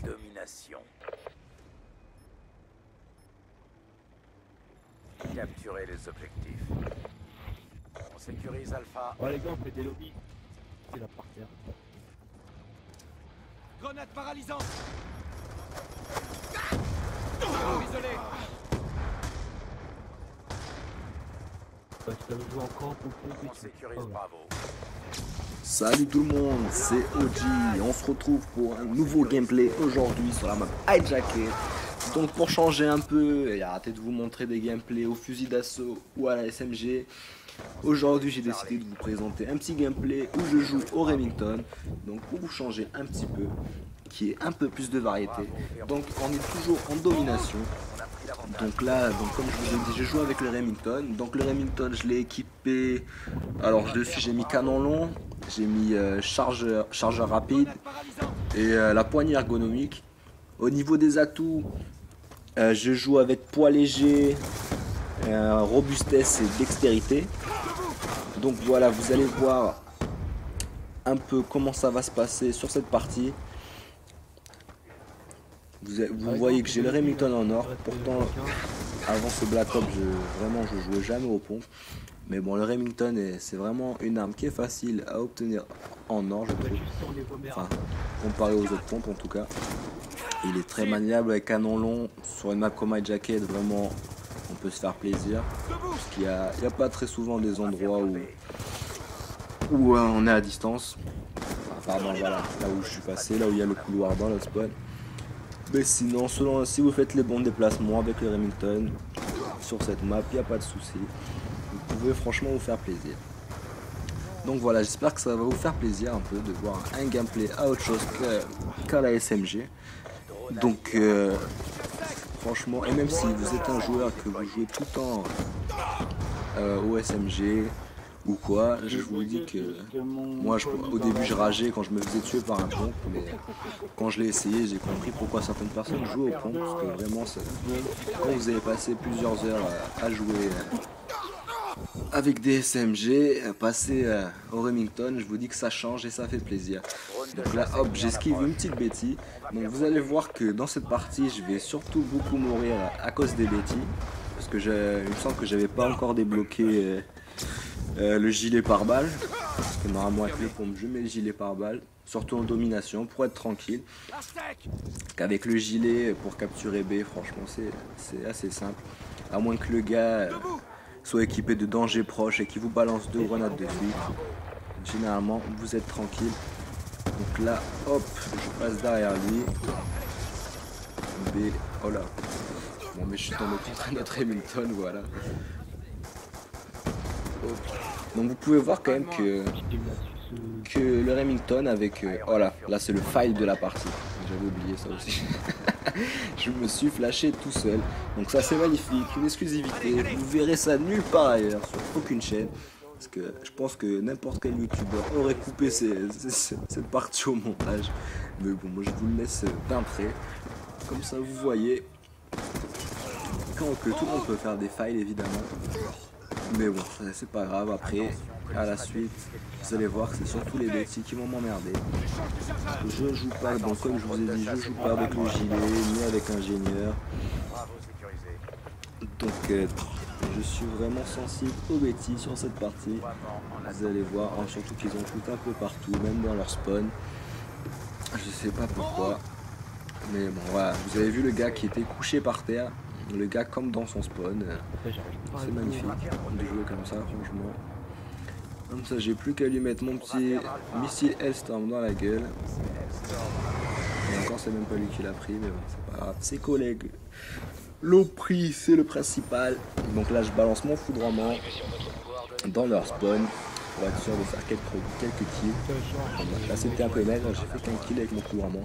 Domination. Capturer les objectifs. On sécurise Alpha. Oh les gars, on fait des lobbies. C'est là par terre. Grenade paralysante. Isolé. Tu peux jouer encore pour On sécurise Bravo. Salut tout le monde, c'est OG. On se retrouve pour un nouveau gameplay aujourd'hui sur la map Hijacker. Donc pour changer un peu et arrêter de vous montrer des gameplays au fusil d'assaut ou à la SMG, aujourd'hui j'ai décidé de vous présenter un petit gameplay où je joue au Remington. Donc pour vous changer un petit peu, qui est un peu plus de variété. Donc on est toujours en domination. Donc là, comme je vous ai dit, je joue avec le Remington. Donc le Remington, je l'ai équipé. Alors dessus j'ai mis canon long, j'ai mis chargeur rapide et la poignée ergonomique. Au niveau des atouts, je joue avec poids léger, robustesse et dextérité. Donc voilà, vous allez voir un peu comment ça va se passer sur cette partie. Vous voyez que j'ai le Remington en or. Pourtant, avant ce Black Ops, je jouais jamais aux pompes. Mais bon, le Remington, c'est vraiment une arme qui est facile à obtenir en or, je trouve. Enfin, comparé aux autres pompes en tout cas. Il est très maniable avec canon long. Sur une map comme Hijacker, vraiment, on peut se faire plaisir. Parce qu'il n'y a pas très souvent des endroits où on est à distance. Enfin, pardon, voilà, là où je suis passé, là où il y a le couloir dans le spawn. Mais sinon, si vous faites les bons déplacements avec le Remington sur cette map, il n'y a pas de souci. Vous pouvez franchement vous faire plaisir. Donc voilà, j'espère que ça va vous faire plaisir un peu de voir un gameplay à autre chose qu'à la SMG. Donc franchement, et même si vous êtes un joueur que vous jouez tout le temps au SMG ou quoi, je vous dis que moi au début je rageais quand je me faisais tuer par un pompe, mais quand je l'ai essayé j'ai compris pourquoi certaines personnes jouent au pompe, parce que vraiment quand vous avez passé plusieurs heures à jouer avec des SMG, passer au Remington, je vous dis que ça change et ça fait plaisir. Donc là hop, j'esquive une petite bêtise. Donc vous allez voir que dans cette partie je vais surtout beaucoup mourir à cause des bêtises, parce que il me semble que j'avais pas encore débloqué le gilet pare-balles, parce que normalement avec les pompes je mets le gilet pare-balles, surtout en domination pour être tranquille. Qu'avec le gilet pour capturer B, franchement c'est assez simple, à moins que le gars soit équipé de danger proche et qu'il vous balance 2 grenades de suite. Généralement vous êtes tranquille. Donc là hop, je passe derrière lui. B, oh là, bon mais je suis tombé contre notre Hamilton, voilà. Donc vous pouvez voir quand même que le Remington avec... oh là c'est le fail de la partie. J'avais oublié ça aussi. Je me suis flashé tout seul. Donc ça c'est magnifique, une exclusivité. Vous verrez ça nulle part ailleurs, sur aucune chaîne. Parce que je pense que n'importe quel youtubeur aurait coupé cette partie au montage. Mais bon, moi je vous le laisse d'un trait. Comme ça vous voyez que tout le monde peut faire des fails évidemment. Mais bon, c'est pas grave, après, à la suite, vous allez voir que c'est surtout les bêtises qui vont m'emmerder. Je joue pas, bon comme je vous ai dit, je joue pas avec le gilet, ni avec ingénieur. Donc je suis vraiment sensible aux bêtises sur cette partie. Vous allez voir, hein, surtout qu'ils ont tout un peu partout, même dans leur spawn. Je sais pas pourquoi. Mais bon voilà, vous avez vu le gars qui était couché par terre. Le gars comme dans son spawn, c'est magnifique de jouer comme ça franchement. Comme ça j'ai plus qu'à lui mettre mon petit missile Hellstorm dans la gueule. Et encore c'est même pas lui qui l'a pris, mais bon c'est pas grave. Ses collègues l'ont pris, c'est le principal. Donc là je balance mon foudroiement dans leur spawn pour être sûr de faire quelques kills. Là c'était un peu net, j'ai fait qu'un kill avec mon foudroiement.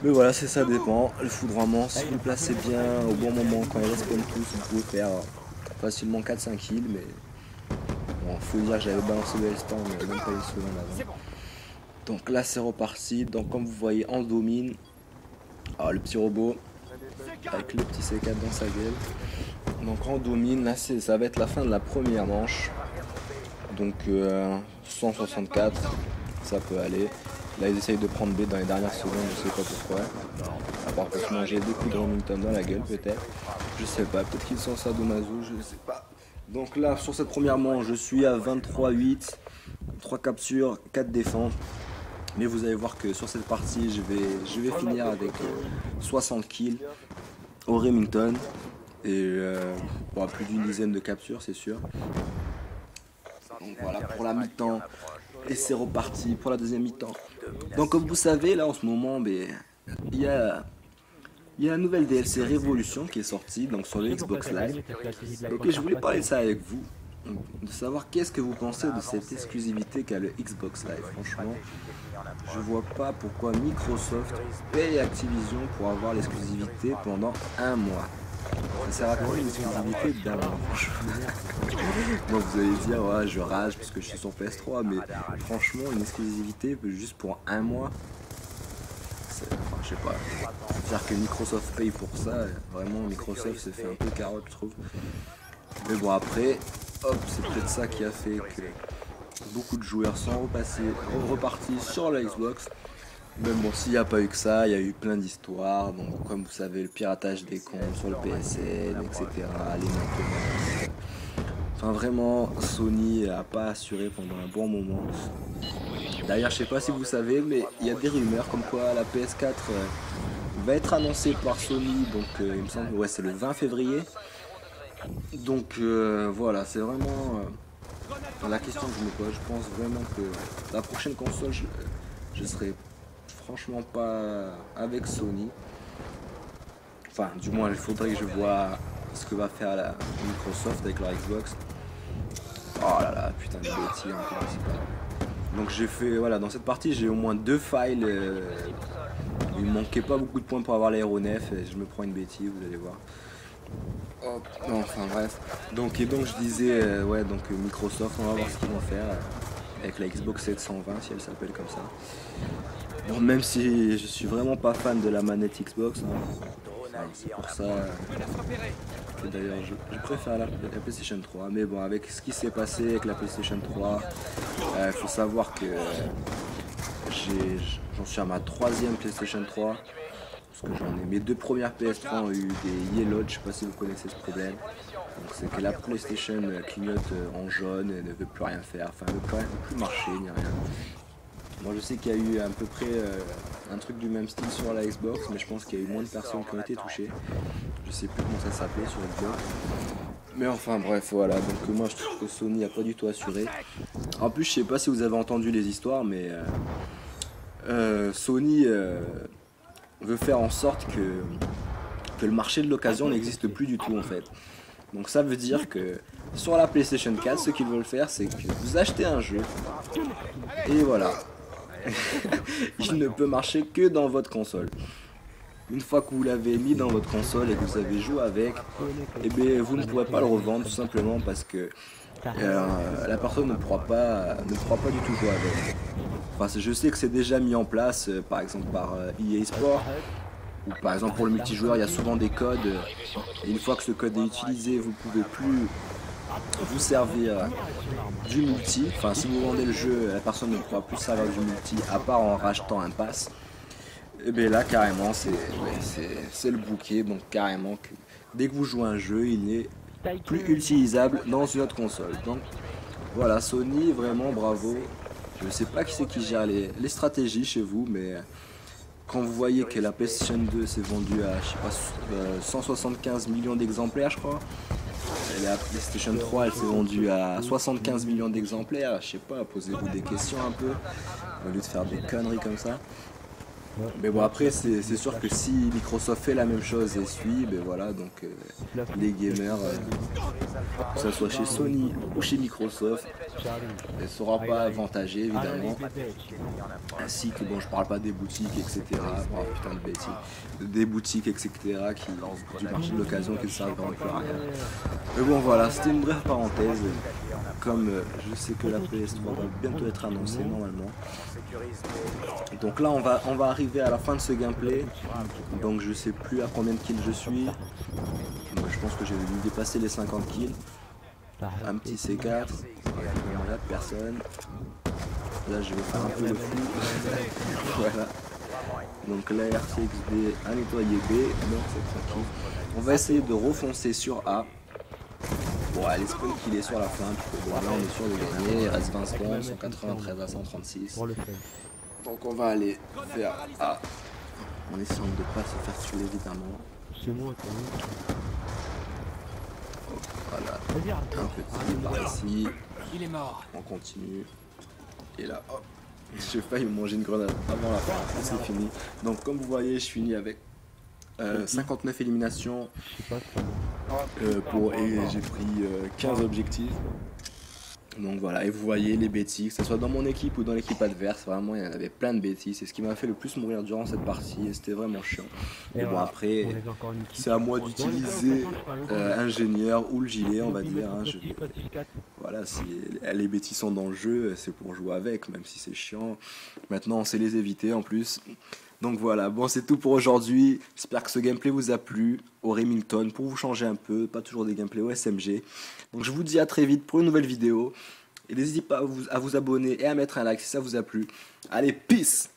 Mais voilà, ça dépend. Le foudroiement, si vous le placez bien au bon moment, quand ils respawnent tous, vous pouvez faire facilement 4-5 kills. Mais bon, faut dire que j'avais balancé le Hellstorm même pas une seconde avant. Donc là, c'est reparti. Donc, comme vous voyez, on domine. Ah, le petit robot avec le petit C4 dans sa gueule. Donc, on domine. Là, ça va être la fin de la première manche. Donc 164, ça peut aller. Là ils essayent de prendre B dans les dernières secondes, je sais pas pourquoi. À part pour se manger des coups de Remington dans la gueule peut-être. Je sais pas, peut-être qu'ils sont sadomaso, je sais pas. Donc là sur cette première manche je suis à 23-8, 3 captures, 4 défenses. Mais vous allez voir que sur cette partie je vais finir avec 60 kills au Remington. Et bon, plus d'une dizaine de captures c'est sûr. Donc voilà pour la mi-temps. Et c'est reparti pour la deuxième mi-temps. Donc comme vous savez là en ce moment il y a la nouvelle DLC Révolution qui est sortie donc sur le Xbox Live. Donc je voulais parler de ça avec vous. De savoir qu'est-ce que vous pensez de cette exclusivité qu'a le Xbox Live. Franchement, je vois pas pourquoi Microsoft paye Activision pour avoir l'exclusivité pendant un mois. Ça sert à quoi une exclusivité d'un mois, franchement. Bon, vous allez dire, ouais, je rage parce que je suis sur PS3, mais franchement, une exclusivité juste pour un mois, enfin, je sais pas. C'est-à-dire que Microsoft paye pour ça, vraiment, Microsoft s'est fait un peu carotte, je trouve. Mais bon, après, hop, c'est peut-être ça qui a fait que beaucoup de joueurs sont repartis sur la Xbox. Mais bon, s'il n'y a pas eu que ça, il y a eu plein d'histoires. Donc, comme vous savez, le piratage des comptes sur le PSN, etc. Les maintenances. Enfin, vraiment, Sony n'a pas assuré pendant un bon moment. D'ailleurs, je sais pas si vous savez, mais il y a des rumeurs comme quoi la PS4 va être annoncée par Sony. Donc, il me semble, ouais, c'est le 20 février. Donc, voilà, c'est vraiment la question que je me pose. Je pense vraiment que la prochaine console, je serai franchement pas avec Sony. Enfin, du moins, il faudrait que je vois ce que va faire la Microsoft avec leur Xbox. Oh là là, putain de bêtises encore, c'est pas... Donc j'ai fait, voilà, dans cette partie, j'ai au moins 2 files. Il me manquait pas beaucoup de points pour avoir l'aéronef. Et je me prends une bêtise, vous allez voir. Oh, non, enfin bref. Donc je disais, ouais, donc Microsoft, on va voir ce qu'ils vont faire avec la Xbox 720, si elle s'appelle comme ça. Bon, même si je suis vraiment pas fan de la manette Xbox, hein. Enfin, c'est pour ça que d'ailleurs je préfère la PlayStation 3. Mais bon, avec ce qui s'est passé avec la PlayStation 3, il faut savoir que j'en suis à ma 3e PlayStation 3. Parce que j'en ai, mes 2 premières PS3 ont eu des yellow, je sais pas si vous connaissez ce problème. Donc c'est que la PlayStation clignote en jaune et ne veut plus rien faire, enfin ne veut plus marcher ni rien. Moi je sais qu'il y a eu à peu près un truc du même style sur la Xbox, mais je pense qu'il y a eu moins de personnes qui ont été touchées. Je sais plus comment ça s'appelait sur Xbox. Mais enfin bref, voilà, donc moi je trouve que Sony n'a pas du tout assuré. En plus je sais pas si vous avez entendu les histoires, mais Sony veut faire en sorte que le marché de l'occasion n'existe plus du tout en fait. Donc ça veut dire que sur la PlayStation 4, ce qu'ils veulent faire, c'est que vous achetez un jeu et voilà. Il ne peut marcher que dans votre console. Une fois que vous l'avez mis dans votre console et que vous avez joué avec, et bien vous ne pourrez pas le revendre tout simplement parce que la personne ne pourra pas du tout jouer avec. Enfin, je sais que c'est déjà mis en place par exemple par EA Sport. Ou par exemple pour le multijoueur il y a souvent des codes et une fois que ce code est utilisé vous ne pouvez plus vous servir du multi. Enfin si vous vendez le jeu la personne ne pourra plus servir du multi à part en rachetant un pass. Et bien là carrément c'est le bouquet, donc carrément que dès que vous jouez un jeu il n'est plus utilisable dans une autre console. Donc voilà, Sony vraiment bravo. Je sais pas qui c'est qui gère les stratégies chez vous, mais quand vous voyez que la PlayStation 2 s'est vendue à je sais pas 175 millions d'exemplaires je crois, et la PlayStation 3 elle s'est vendue à 75 millions d'exemplaires, je sais pas, posez-vous des questions un peu au lieu de faire des conneries comme ça. Mais bon après c'est sûr que si Microsoft fait la même chose et suit, ben voilà, donc les gamers, que ce soit chez Sony ou chez Microsoft, ne sera pas avantagé évidemment. Ainsi que bon je parle pas des boutiques etc. Oh, putain de bêtises. Des boutiques etc. qui lancent du marché de l'occasion qui ne servent vraiment plus à rien. Mais bon voilà, c'était une brève parenthèse. Comme je sais que la PS3 va bientôt être annoncée normalement. Donc là on va arriver à la fin de ce gameplay. Donc je sais plus à combien de kills je suis. Donc, je pense que j'ai dû dépasser les 50 kills. un petit C4. Il n'y a personne. Là je vais faire un peu le fou. Voilà. Donc là RCXD a nettoyé B. Donc c'est tranquille. On va essayer de refoncer sur A. Bon, allez, spawn qu'il est sur la fin. Bon, là on est sûr de gagner. Il reste 20 secondes, 193 à 136. Donc on va aller vers A. En essayant de ne pas se faire tuer évidemment. C'est moi quand même. Voilà, un petit par ici. Il est mort. On continue. Et là, hop, j'ai failli manger une grenade avant la fin. C'est fini. Donc comme vous voyez, je finis avec 59 éliminations. Et j'ai pris 15 objectifs. Donc voilà, et vous voyez les bêtises, que ce soit dans mon équipe ou dans l'équipe adverse, vraiment il y en avait plein de bêtises. C'est ce qui m'a fait le plus mourir durant cette partie et c'était vraiment chiant. Et bon après, c'est à moi d'utiliser ingénieur ou le gilet, on va dire. Hein, voilà, si les bêtises sont dans le jeu, c'est pour jouer avec, même si c'est chiant. Maintenant on sait les éviter en plus. Donc voilà, bon c'est tout pour aujourd'hui. J'espère que ce gameplay vous a plu au Remington pour vous changer un peu, pas toujours des gameplays au SMG. Donc je vous dis à très vite pour une nouvelle vidéo. Et n'hésitez pas à vous abonner et à mettre un like si ça vous a plu. Allez, peace!